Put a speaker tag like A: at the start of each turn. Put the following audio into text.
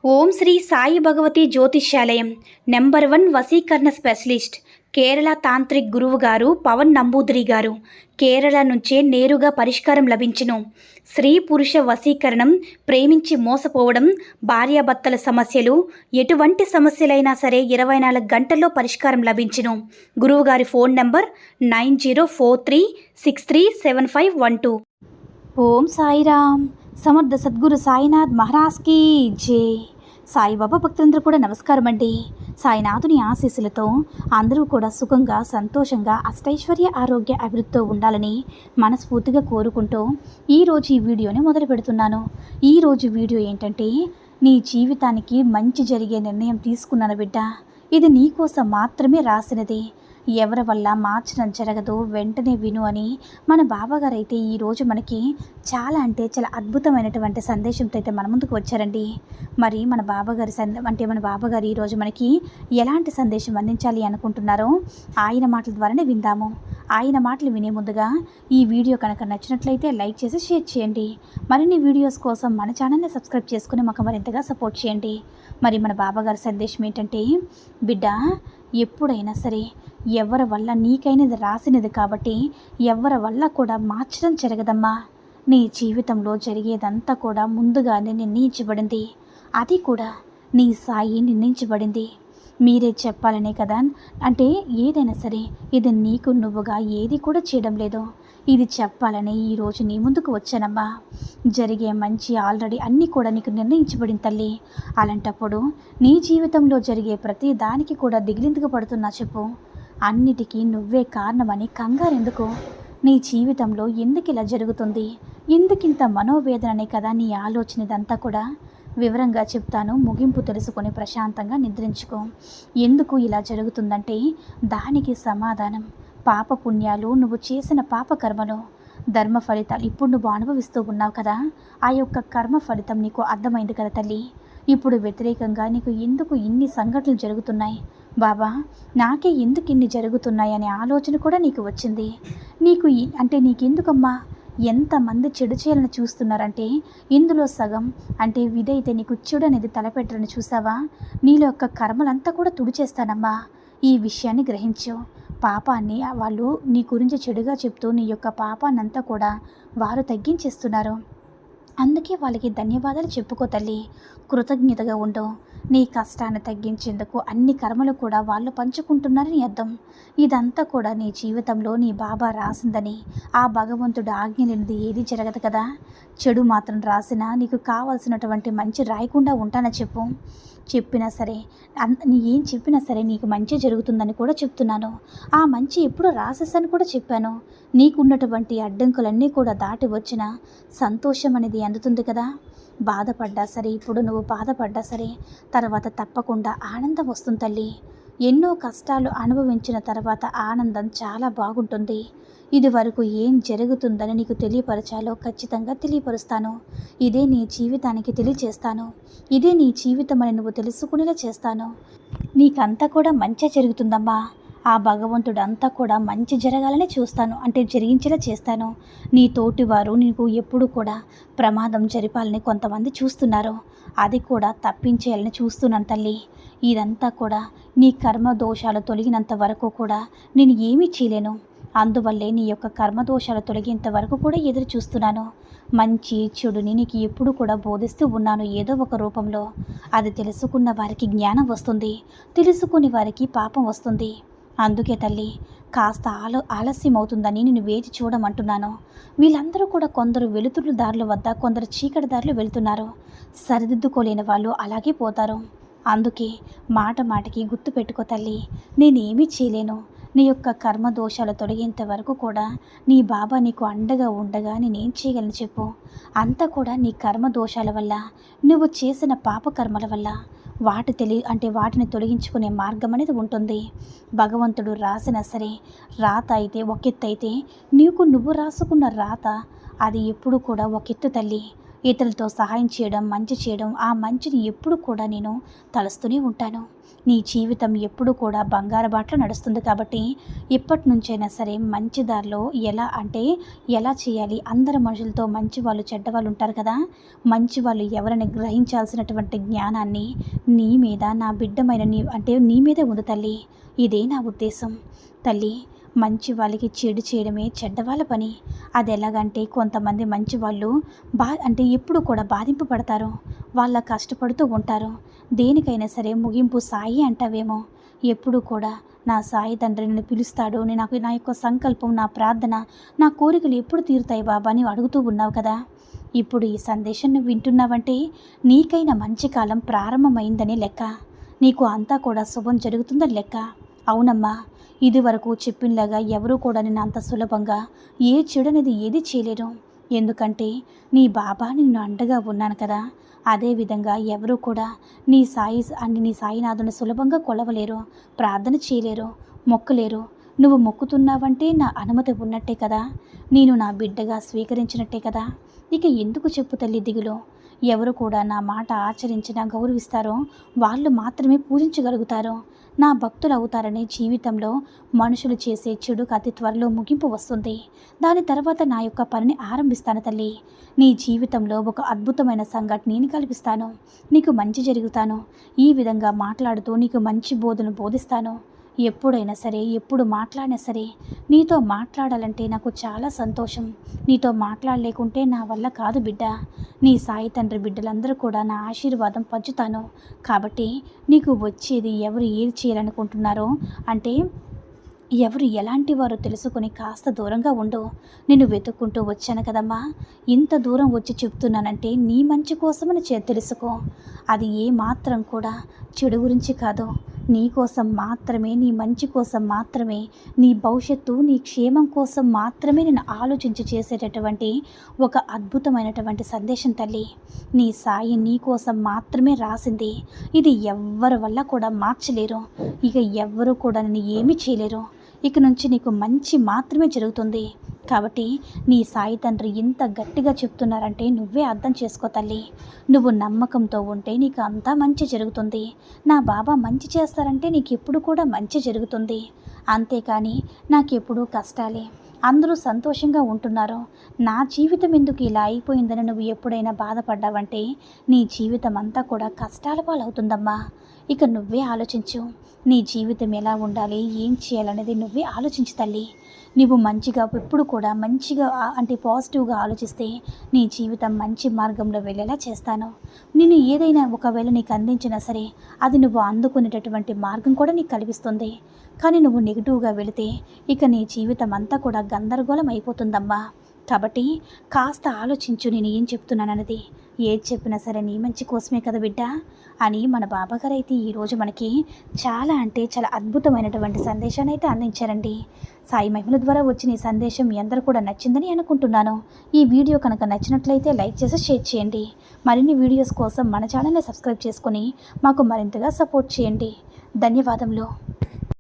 A: ఓం శ్రీ సాయి భగవతి జ్యోతిష్యాలయం నెంబర్ 1 వశీకరణ specialist Kerala tantric గురువు గారు పవన్ నంబూదిరి గారు. కేరళ నుంచే నేరుగా పరిష్కారం లభించును. స్త్రీ పురుష వశీకరణం, ప్రేమించి మోసపోవడం, భార్యాభర్తల సమస్యలు, ఎటువంటి సమస్యలైనా సరే 24 గంటల్లో పరిష్కారం లభించును. గురువుగారి ఫోన్ నంబర్ 9043637512. ఓం సాయిరామ్. సమర్థ సద్గురు సాయినాథ్ మహారాజ్ కీ జై. సాయిబాబా భక్తులందరూ కూడా నమస్కారం అండి. సాయినాథుని ఆశీస్సులతో అందరూ కూడా సుఖంగా, సంతోషంగా, అష్టైశ్వర్య, ఆరోగ్య అభివృద్ధితో ఉండాలని మనస్ఫూర్తిగా కోరుకుంటూ ఈరోజు ఈ వీడియోని మొదలు పెడుతున్నాను. ఈరోజు వీడియో ఏంటంటే, నీ జీవితానికి మంచి జరిగే నిర్ణయం తీసుకున్నాను బిడ్డ. ఇది నీకోసం మాత్రమే రాసినది. ఎవరి వల్ల మార్చడం జరగదు, వెంటనే విను అని మన బాబాగారు అయితే ఈరోజు మనకి చాలా చాలా అద్భుతమైనటువంటి సందేశంతో అయితే మన ముందుకు వచ్చారండి. మరి మన బాబాగారి మన బాబాగారు ఈరోజు మనకి ఎలాంటి సందేశం అందించాలి అనుకుంటున్నారో ఆయన మాటల ద్వారానే విందాము. ఆయన మాటలు వినే ముందుగా ఈ వీడియో కనుక నచ్చినట్లయితే లైక్ చేసి షేర్ చేయండి. మరిన్ని వీడియోస్ కోసం మన ఛానల్ని సబ్స్క్రైబ్ చేసుకుని మాకు మరింతగా సపోర్ట్ చేయండి. మరి మన బాబాగారి సందేశం ఏంటంటే, బిడ్డ, ఎప్పుడైనా సరే ఎవరి వల్ల నీకైనది రాసినది కాబట్టి ఎవరి వల్ల కూడా మార్చడం జరగదమ్మా. నీ జీవితంలో జరిగేదంతా కూడా ముందుగానే నిర్ణయించబడింది. అది కూడా నీ సాయి నిర్ణయించబడింది. మీరే చెప్పాలనే కదా. అంటే ఏదైనా సరే ఇది నీకు నువ్వుగా ఏది కూడా చేయడం లేదు. ఇది చెప్పాలని ఈరోజు నీ ముందుకు వచ్చానమ్మా. జరిగే మంచి ఆల్రెడీ అన్నీ కూడా నీకు నిర్ణయించబడింది తల్లి. అలాంటప్పుడు నీ జీవితంలో జరిగే ప్రతి దానికి కూడా దిగిలిందుకు పడుతున్నా చెప్పు. అన్నిటికీ నువ్వే కారణమని కంగారెందుకు? నీ జీవితంలో ఎందుకు ఇలా జరుగుతుంది, ఎందుకింత మనోవేదననే కదా నీ ఆలోచన. ఇదంతా కూడా వివరంగా చెప్తాను. ముగింపు తెలుసుకొని ప్రశాంతంగా నిద్రించుకో. ఎందుకు ఇలా జరుగుతుందంటే దానికి సమాధానం పాప పుణ్యాలు, నువ్వు చేసిన పాప కర్మలు, ధర్మ ఫలితాలు ఇప్పుడు నువ్వు అనుభవిస్తూ ఉన్నావు కదా. ఆ యొక్క కర్మ ఫలితం నీకు అర్థమైంది కదా తల్లి. ఇప్పుడు వ్యతిరేకంగా నీకు ఎందుకు ఇన్ని సంఘటనలు జరుగుతున్నాయి బాబా, నాకే ఎందుకు ఇన్ని జరుగుతున్నాయి అనే ఆలోచన కూడా నీకు వచ్చింది. నీకెందుకమ్మా ఎంతమంది చెడు చేయాలని చూస్తున్నారంటే ఇందులో సగం అంటే విధైతే నీకు చెడు అనేది తలపెట్టరని చూసావా. నీలో యొక్క కర్మలంతా కూడా తుడిచేస్తానమ్మా. ఈ విషయాన్ని గ్రహించు. పాపాన్ని వాళ్ళు నీ గురించి చెడుగా చెప్తూ నీ యొక్క పాపాన్నంతా కూడా వారు తగ్గించేస్తున్నారు. అందుకే వాళ్ళకి ధన్యవాదాలు చెప్పుకో తల్లి. కృతజ్ఞతగా ఉండు. నీ కష్టాన్ని తగ్గించేందుకు అన్ని కర్మలు కూడా వాళ్ళు పంచుకుంటున్నారని అర్థం. ఇదంతా కూడా నీ జీవితంలో నీ బాబా రాసిందని, ఆ భగవంతుడు ఆజ్ఞ లేనిది ఏది జరగదు కదా. చెడు మాత్రం రాసినా నీకు కావాల్సినటువంటి మంచి రాయకుండా ఉంటానని చెప్పినా సరే, నీ ఏం చెప్పినా సరే నీకు మంచి జరుగుతుందని కూడా చెప్తున్నాను. ఆ మంచి ఎప్పుడో రాసేసని కూడా చెప్పాను. నీకున్నటువంటి అడ్డంకులన్నీ కూడా దాటి వచ్చిన సంతోషం అనేది అందుతుంది కదా. బాధపడ్డా సరే, ఇప్పుడు నువ్వు బాధపడ్డా సరే, తర్వాత తప్పకుండా ఆనందం వస్తుంది తల్లి. ఎన్నో కష్టాలు అనుభవించిన తర్వాత ఆనందం చాలా బాగుంటుంది. ఇది వరకు ఏం జరుగుతుందని నీకు తెలియపరచాలో ఖచ్చితంగా తెలియపరుస్తాను. ఇదే నీ జీవితానికి తెలియచేస్తాను. ఇదే నీ జీవితం అని నువ్వు తెలుసుకునేలా చేస్తాను. నీకంతా కూడా మంచి జరుగుతుందమ్మా. ఆ భగవంతుడు అంతా కూడా మంచి జరగాలని చూస్తాను, అంటే జరిగించేలా చేస్తాను. నీ తోటి వారు నీకు ఎప్పుడు కూడా ప్రమాదం జరిపాలని కొంతమంది చూస్తున్నారు. అది కూడా తప్పించేయాలని చూస్తున్నాను తల్లి. ఇదంతా కూడా నీ కర్మ దోషాలు తొలగినంత వరకు కూడా నేను ఏమీ చేయలేను. అందువల్లే నీ యొక్క కర్మదోషాలు తొలగేంత వరకు కూడా ఎదురు చూస్తున్నాను. మంచి చెడుని నీకు ఎప్పుడు కూడా బోధిస్తూ ఉన్నాను ఏదో ఒక రూపంలో. అది తెలుసుకున్న వారికి జ్ఞానం వస్తుంది, తెలుసుకుని వారికి పాపం వస్తుంది. అందుకే తల్లి, కాస్త ఆలస్యం అవుతుందని నేను వేచి చూడమంటున్నాను. వీళ్ళందరూ కూడా కొందరు వెలుతురు దారుల వద్ద, కొందరు చీకటి దారులు వెళుతున్నారు. సరిదిద్దుకోలేని వాళ్ళు అలాగే పోతారు. అందుకే మాటికి గుర్తు పెట్టుకో తల్లి, నేనేమీ చేయలేను. నీ యొక్క కర్మ దోషాలు తొలగేంత వరకు కూడా నీ బాబా నీకు అండగా ఉండగా నేనేం చేయగలను చెప్పు. అంతా కూడా నీ కర్మ దోషాల వల్ల, నువ్వు చేసిన పాపకర్మల వల్ల. వాటిని తొలగించుకునే మార్గం అనేది ఉంటుంది. భగవంతుడు రాసినా సరే, రాత అయితే ఒకెత్తు అయితే, నువ్వు రాసుకున్న రాత అది ఎప్పుడు కూడా ఒకెత్తు తల్లి. ఇతరులతో సహాయం చేయడం, మంచి చేయడం, ఆ మంచిని ఎప్పుడు కూడా నేను తలుస్తూనే ఉంటాను. నీ జీవితం ఎప్పుడు కూడా బంగారు బాటలో నడుస్తుంది కాబట్టి ఇప్పటి నుంచైనా సరే మంచి దారిలో ఎలా చేయాలి, అందరు మనుషులతో మంచి వాళ్ళు చెడ్డవాళ్ళు ఉంటారు కదా, మంచి వాళ్ళు ఎవరని గ్రహించాల్సినటువంటి జ్ఞానాన్ని నీ మీద నా బిడ్డమైన నీ మీదే ఉంది తల్లి. ఇదే నా ఉద్దేశం తల్లి. మంచి వాళ్ళకి చెడు చేయడమే చెడ్డవాళ్ళ పని. అది ఎలాగంటే కొంతమంది మంచి వాళ్ళు ఎప్పుడు కూడా బాధింపబడతారు, వాళ్ళ కష్టపడుతూ ఉంటారు. దేనికైనా సరే ముగింపు సాయి అంటావేమో. ఎప్పుడు కూడా నా సాయి తండ్రి నిన్ను పిలుస్తాడు, నా యొక్క సంకల్పం, నా ప్రార్థన, నా కోరికలు ఎప్పుడు తీరుతాయి బాబా అని అడుగుతూ ఉన్నావు కదా. ఇప్పుడు ఈ సందేశం నువ్వు వింటున్నావంటే నీకైనా మంచి కాలం ప్రారంభమైందని లెక్క. నీకు అంతా కూడా శుభం జరుగుతుందని లెక్క. అవునమ్మా, ఇది వరకు చెప్పినలాగా ఎవరూ కూడా నేను అంత సులభంగా ఏ చెడు అనేది ఏది చేయలేరు. ఎందుకంటే నీ బాబా నిన్ను అండగా ఉన్నాను కదా. అదేవిధంగా ఎవరూ కూడా నీ సాయినాథుని సులభంగా కొలవలేరు, ప్రార్థన చేయలేరు, మొక్కలేరు. నువ్వు మొక్కుతున్నావంటే నా అనుమతి ఉన్నట్టే కదా, నేను నా బిడ్డగా స్వీకరించినట్టే కదా. ఇక ఎందుకు చెప్పు తల్లి దిగులు. ఎవరు కూడా నా మాట ఆచరించినా గౌరవిస్తారో వాళ్ళు మాత్రమే పూజించగలుగుతారు, నా భక్తులు అవుతారనే. జీవితంలో మనుషులు చేసే చెడుకు అతి త్వరలో ముగింపు వస్తుంది. దాని తర్వాత నా యొక్క పనిని ఆరంభిస్తాను తల్లి. నీ జీవితంలో ఒక అద్భుతమైన సంఘటన నేను కల్పిస్తాను, నీకు మంచి జరుగుతాను. ఈ విధంగా మాట్లాడుతూ నీకు మంచి బోధన బోధిస్తాను. ఎప్పుడైనా సరే, ఎప్పుడు మాట్లాడినా సరే నీతో మాట్లాడాలంటే నాకు చాలా సంతోషం. నీతో మాట్లాడలేకుంటే నా వల్ల కాదు బిడ్డ. నీ సాయి తండ్రి బిడ్డలందరూ కూడా నా ఆశీర్వాదం పంచుతాను. కాబట్టి నీకు వచ్చేది ఎవరు ఏది చేయాలనుకుంటున్నారో ఎవరు ఎలాంటి వారో తెలుసుకొని కాస్త దూరంగా ఉండు. నేను వెతుక్కుంటూ వచ్చాను కదమ్మా. ఇంత దూరం వచ్చి చెప్తున్నానంటే నీ మంచి కోసమని తెలుసుకో. అది ఏ మాత్రం కూడా చెడు గురించి కాదు, నీ కోసం మాత్రమే, నీ మంచి కోసం మాత్రమే, నీ భవిష్యత్తు, నీ క్షేమం కోసం మాత్రమే నేను ఆలోచించి చేసేటటువంటి ఒక అద్భుతమైనటువంటి సందేశం తల్లి. నీ సాయి నీ కోసం మాత్రమే రాసింది. ఇది ఎవ్వరి వల్ల కూడా మార్చలేరు. ఇక ఎవ్వరూ కూడా నేను ఏమీ చేయలేరు. ఇక నుంచి నీకు మంచి మాత్రమే జరుగుతుంది. కాబట్టి నీ సాయి తండ్రి ఇంత గట్టిగా చెప్తున్నారంటే నువ్వే అర్థం చేసుకో తల్లి. నువ్వు నమ్మకంతో ఉంటే నీకు అంతా మంచి జరుగుతుంది. నా బాబా మంచి చేస్తారంటే నీకు ఎప్పుడు కూడా మంచి జరుగుతుంది. అంతేకాని నాకెప్పుడూ కష్టాలే, అందరూ సంతోషంగా ఉంటున్నారు, నా జీవితం ఎందుకు ఇలా అయిపోయిందని నువ్వు ఎప్పుడైనా బాధపడ్డావంటే నీ జీవితం అంతా కూడా కష్టాల పాలవుతుందమ్మా. ఇక నువ్వే ఆలోచించు. నీ జీవితం ఎలా ఉండాలి, ఏం చేయాలనేది నువ్వే ఆలోచించు తల్లి. నువ్వు మంచిగా ఎప్పుడు కూడా పాజిటివ్గా ఆలోచిస్తే నీ జీవితం మంచి మార్గంలో వెళ్ళేలా చేస్తాను. నేను ఏదైనా ఒకవేళ నీకు అందించినా సరే అది నువ్వు అందుకునేటటువంటి మార్గం కూడా నీకు కల్పిస్తుంది. కానీ నువ్వు నెగిటివ్గా వెళితే ఇక నీ జీవితం అంతా కూడా గందరగోళం అయిపోతుందమ్మా. కాబట్టి కాస్త ఆలోచించు నేను ఏం చెప్తున్నానన్నది. ఏది చెప్పినా సరే నీ మంచి కోసమే కదా బిడ్డ అని మన బాబాగారు అయితే ఈరోజు మనకి చాలా అద్భుతమైనటువంటి సందేశాన్ని అయితే అందించారండి. సాయి మహిమల ద్వారా వచ్చిన ఈ సందేశం మీ అందరూ కూడా నచ్చిందని అనుకుంటున్నాను. ఈ వీడియో కనుక నచ్చినట్లయితే లైక్ చేసి షేర్ చేయండి. మరిన్ని వీడియోస్ కోసం మన ఛానల్ని సబ్స్క్రైబ్ చేసుకొని మాకు మరింతగా సపోర్ట్ చేయండి. ధన్యవాదములు.